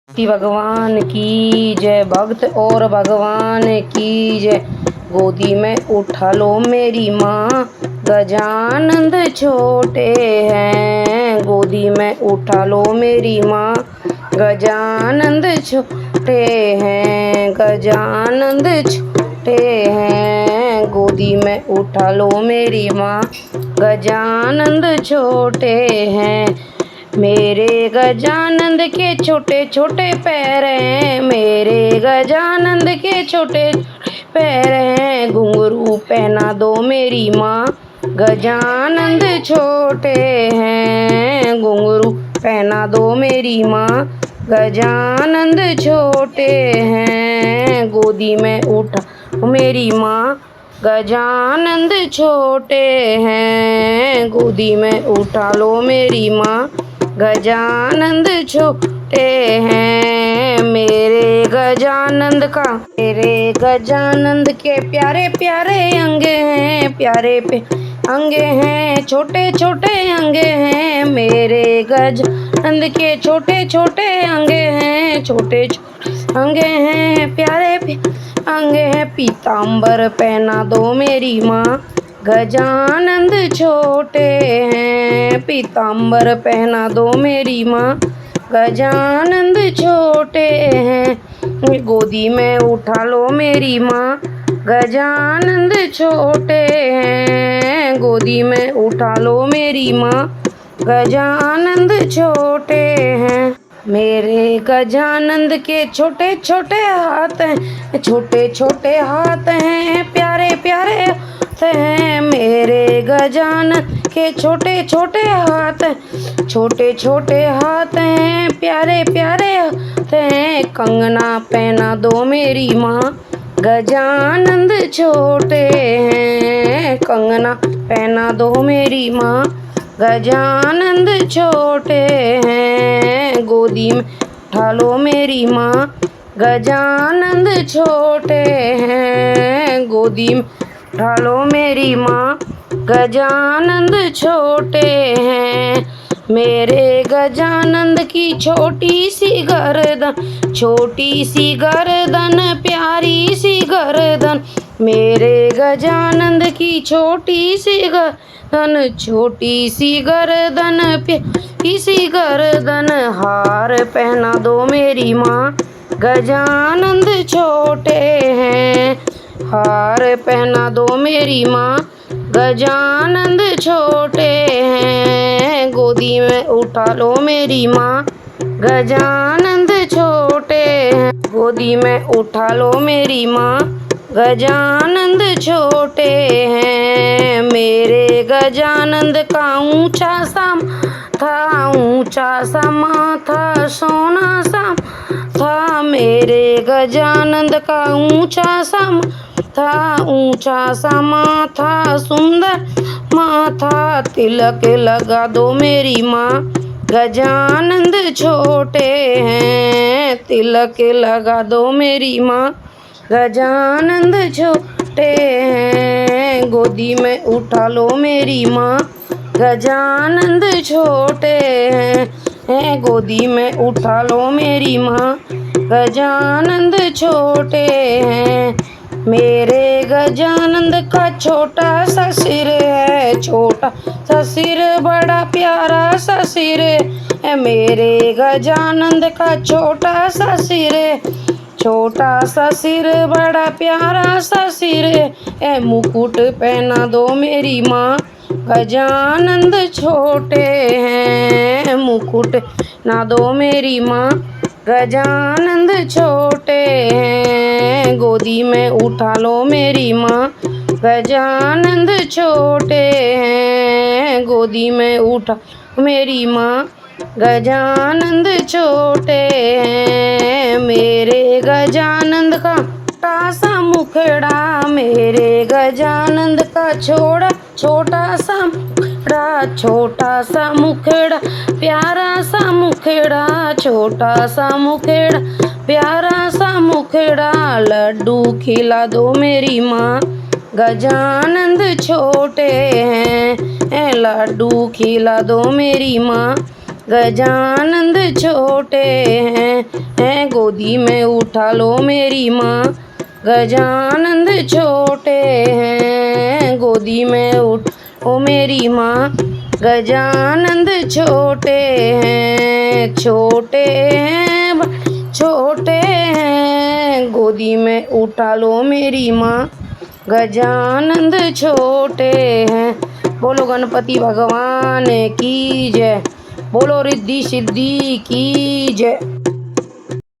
श्री भगवान की जय। भक्त और भगवान की जय। गोदी में उठा लो मेरी माँ, गजानंद छोटे हैं। गोदी में उठा लो मेरी माँ, गजानंद छोटे हैं। गजानंद छोटे हैं। गोदी में उठा लो मेरी माँ, गजानंद छोटे हैं। मेरे गजानंद के छोटे छोटे पैर हैं। मेरे गजानंद के छोटे पैर हैं। घुंघरू पहना दो मेरी माँ, गजानंद छोटे हैं। घुंघरू पहना दो मेरी माँ, गजानंद छोटे हैं। गोदी में उठा मेरी माँ, गजानंद छोटे हैं। गोदी में उठा लो मेरी माँ, गजानंद छोटे हैं। मेरे गजानंद के प्यारे प्यारे अंगे हैं। प्यारे अंगे हैं, छोटे छोटे अंगे हैं। मेरे गजानंद के छोटे छोटे अंगे हैं। छोटे छोटे अंगे हैं, प्यारे अंगे हैं। पीताम्बर पहना दो मेरी माँ, गजानंद छोटे हैं। पीताम्बर पहना दो मेरी माँ, गजानंद छोटे हैं। गोदी में उठा लो मेरी माँ, गजानंद छोटे हैं। गोदी में उठा लो मेरी माँ, गजानंद छोटे हैं। मेरे गजानंद के छोटे छोटे हाथ हैं। छोटे छोटे हाथ हैं, प्यारे प्यारे हाथ हैं। मेरे गजानंद के छोटे छोटे हाथ हैं। छोटे छोटे हाथ हैं, प्यारे प्यारे हाथ हैं। कंगना पहना दो मेरी माँ, गजानंद छोटे हैं। कंगना पहना दो मेरी माँ, गजानंद छोटे हैं। गोदी में उठा लो मेरी माँ, गजानंद छोटे हैं। गोदी में उठा लो मेरी माँ, गजानंद छोटे हैं। मेरे गजानंद की छोटी सी गर्दन, छोटी सी गर्दन, प्यारी सी गर्दन। मेरे गजानंद की छोटी सी गर्दन, छोटी सी गर्दन, प्यारी सी गर्दन। हार पहना दो मेरी माँ, गजानंद छोटे हैं। हार पहना दो मेरी माँ, गजानंद छोटे हैं। गोदी में उठा लो मेरी माँ, गजानंद छोटे हैं। गोदी में उठा लो मेरी माँ, गजानंद छोटे हैं। मेरे गजानंद का ऊंचा सा था, ऊंचा सा माथा, सोना सा था। मेरे गजानंद का ऊंचा सा था, ऊंचा सा माथा, सुंदर माथा। तिलक लगा दो मेरी माँ, गजानंद छोटे हैं। तिलक लगा दो मेरी माँ, गजानंद छोटे हैं। गोदी में उठा लो मेरी माँ, गजानंद छोटे हैं। गोदी में उठा लो मेरी माँ, गजानंद छोटे हैं। मेरे गजानंद का छोटा सा सिर है। छोटा सा सिर, बड़ा प्यारा सा सिर है। मेरे गजानंद का छोटा सा सिर है। छोटा सा सिर, बड़ा प्यारा सा सिर है। मुकुट पहना दो मेरी माँ, गजानंद छोटे हैं। मुकुट ना दो मेरी माँ, गजानंद छोटे हैं। गोदी में उठा लो मेरी माँ, गजानंद छोटे हैं। गोदी में उठा मेरी माँ, गजानंद छोटे हैं। मेरे गजानंद का छोटा सा मुखड़ा, मेरे गजानंद का छोटा सा मुखड़ा, छोटा सा मुखड़ा, प्यारा सा मुखड़ा। छोटा सा मुखड़ा, प्यारा सा मुखड़ा। लड्डू खिला दो मेरी माँ, गजानंद छोटे हैं। लड्डू खिला दो मेरी माँ, गजानंद छोटे हैं। गोदी में उठा लो मेरी माँ, गजानंद छोटे हैं। गोदी में उठो मेरी माँ, गजानंद छोटे हैं, छोटे हैं, छोटे हैं। गोदी में उठा लो मेरी माँ, गजानंद छोटे हैं। बोलो गणपति भगवान की जय, बोलो रिद्धि सिद्धि की जय।